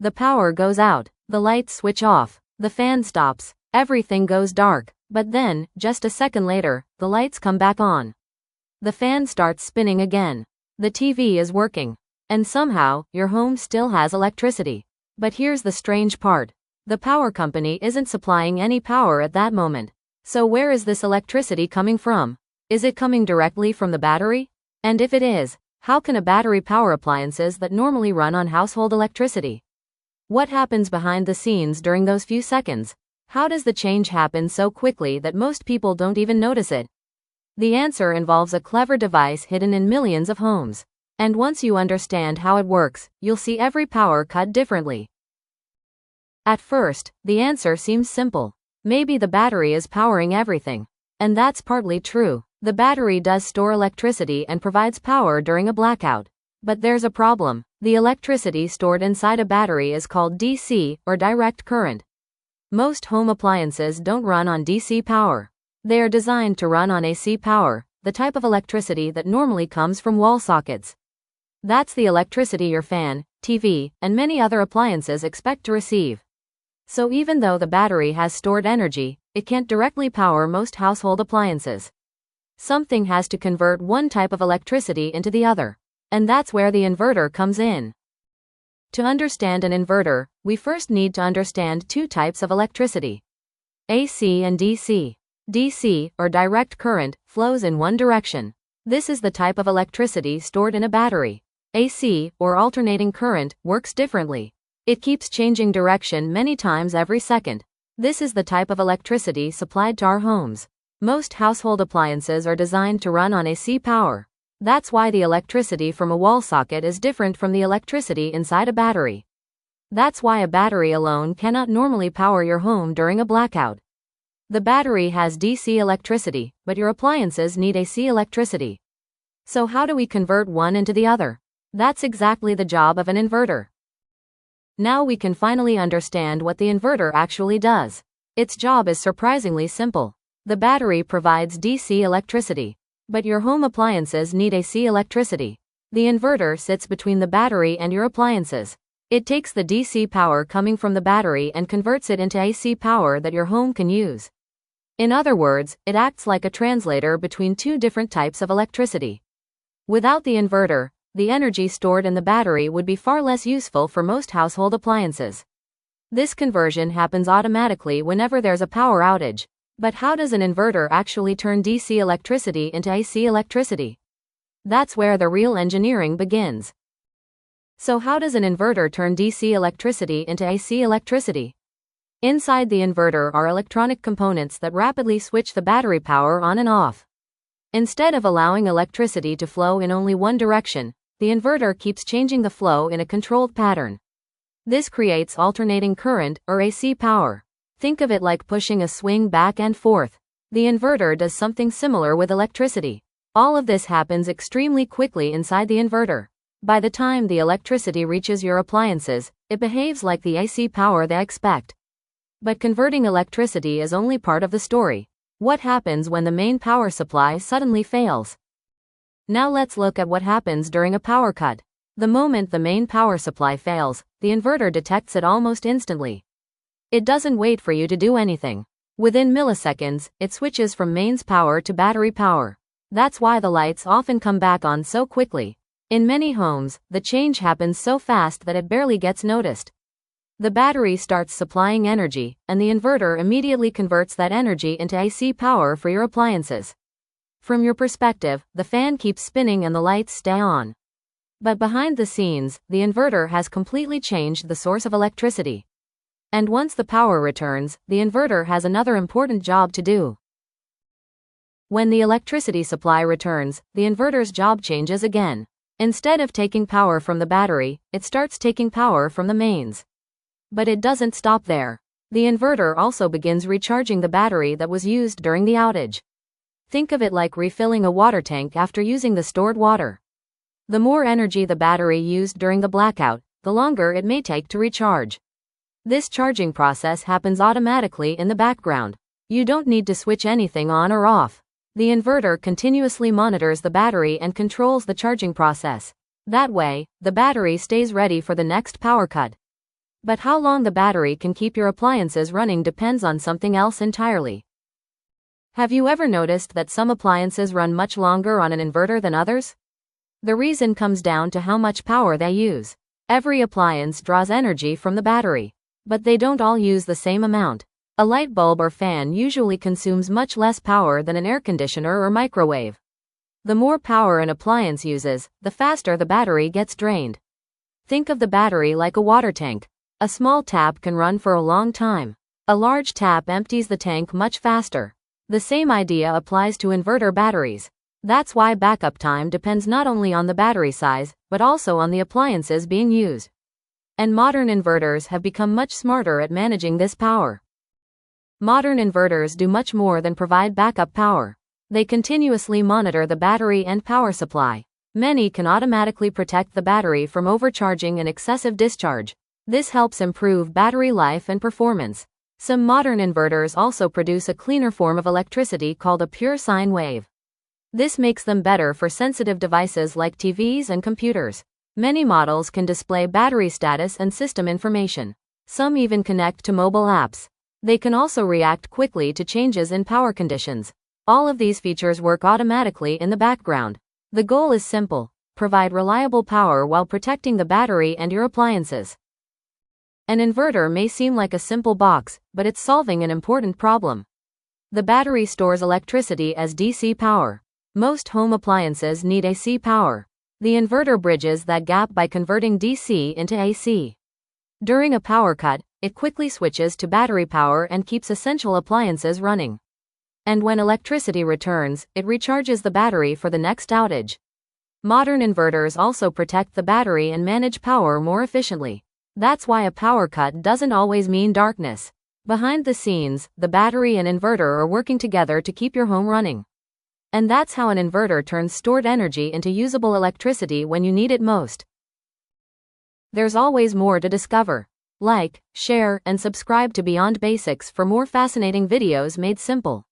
The power goes out, the lights switch off, the fan stops, everything goes dark, but then, just a second later, the lights come back on. The fan starts spinning again. The TV is working. And somehow, your home still has electricity. But here's the strange part. The power company isn't supplying any power at that moment. So where is this electricity coming from? Is it coming directly from the battery? And if it is, how can a battery power appliances that normally run on household electricity? What happens behind the scenes during those few seconds? How does the change happen so quickly that most people don't even notice it? The answer involves a clever device hidden in millions of homes. And once you understand how it works, you'll see every power cut differently. At first, the answer seems simple. Maybe the battery is powering everything. And that's partly true. The battery does store electricity and provides power during a blackout. But there's a problem. The electricity stored inside a battery is called DC, or direct current. Most home appliances don't run on DC power. They are designed to run on AC power, the type of electricity that normally comes from wall sockets. That's the electricity your fan, TV, and many other appliances expect to receive. So even though the battery has stored energy, it can't directly power most household appliances. Something has to convert one type of electricity into the other. And that's where the inverter comes in. To understand an inverter, we first need to understand two types of electricity: AC and DC. DC, or direct current, flows in one direction. This is the type of electricity stored in a battery. AC, or alternating current, works differently. It keeps changing direction many times every second. This is the type of electricity supplied to our homes. Most household appliances are designed to run on AC power. That's why the electricity from a wall socket is different from the electricity inside a battery. That's why a battery alone cannot normally power your home during a blackout. The battery has DC electricity, but your appliances need AC electricity. So how do we convert one into the other? That's exactly the job of an inverter. Now we can finally understand what the inverter actually does. Its job is surprisingly simple. The battery provides DC electricity. But your home appliances need AC electricity. The inverter sits between the battery and your appliances. It takes the DC power coming from the battery and converts it into AC power that your home can use. In other words, it acts like a translator between two different types of electricity. Without the inverter, the energy stored in the battery would be far less useful for most household appliances. This conversion happens automatically whenever there's a power outage. But how does an inverter actually turn DC electricity into AC electricity? That's where the real engineering begins. So how does an inverter turn DC electricity into AC electricity? Inside the inverter are electronic components that rapidly switch the battery power on and off. Instead of allowing electricity to flow in only one direction, the inverter keeps changing the flow in a controlled pattern. This creates alternating current, or AC power. Think of it like pushing a swing back and forth. The inverter does something similar with electricity. All of this happens extremely quickly inside the inverter. By the time the electricity reaches your appliances, it behaves like the AC power they expect. But converting electricity is only part of the story. What happens when the main power supply suddenly fails? Now let's look at what happens during a power cut. The moment the main power supply fails, the inverter detects it almost instantly. It doesn't wait for you to do anything. Within milliseconds, it switches from mains power to battery power. That's why the lights often come back on so quickly. In many homes, the change happens so fast that it barely gets noticed. The battery starts supplying energy, and the inverter immediately converts that energy into AC power for your appliances. From your perspective, the fan keeps spinning and the lights stay on. But behind the scenes, the inverter has completely changed the source of electricity. And once the power returns, the inverter has another important job to do. When the electricity supply returns, the inverter's job changes again. Instead of taking power from the battery, it starts taking power from the mains. But it doesn't stop there. The inverter also begins recharging the battery that was used during the outage. Think of it like refilling a water tank after using the stored water. The more energy the battery used during the blackout, the longer it may take to recharge. This charging process happens automatically in the background. You don't need to switch anything on or off. The inverter continuously monitors the battery and controls the charging process. That way, the battery stays ready for the next power cut. But how long the battery can keep your appliances running depends on something else entirely. Have you ever noticed that some appliances run much longer on an inverter than others? The reason comes down to how much power they use. Every appliance draws energy from the battery, but they don't all use the same amount. A light bulb or fan usually consumes much less power than an air conditioner or microwave. The more power an appliance uses, the faster the battery gets drained. Think of the battery like a water tank. A small tap can run for a long time. A large tap empties the tank much faster. The same idea applies to inverter batteries. That's why backup time depends not only on the battery size, but also on the appliances being used. And modern inverters have become much smarter at managing this power. Modern inverters do much more than provide backup power. They continuously monitor the battery and power supply. Many can automatically protect the battery from overcharging and excessive discharge. This helps improve battery life and performance. Some modern inverters also produce a cleaner form of electricity called a pure sine wave. This makes them better for sensitive devices like TVs and computers. Many models can display battery status and system information. Some even connect to mobile apps. They can also react quickly to changes in power conditions. All of these features work automatically in the background. The goal is simple: provide reliable power while protecting the battery and your appliances. An inverter may seem like a simple box, but it's solving an important problem. The battery stores electricity as DC power. Most home appliances need AC power. The inverter bridges that gap by converting DC into AC. During a power cut, it quickly switches to battery power and keeps essential appliances running. And when electricity returns, it recharges the battery for the next outage. Modern inverters also protect the battery and manage power more efficiently. That's why a power cut doesn't always mean darkness. Behind the scenes, the battery and inverter are working together to keep your home running. And that's how an inverter turns stored energy into usable electricity when you need it most. There's always more to discover. Like, share, and subscribe to Beyond Basics for more fascinating videos made simple.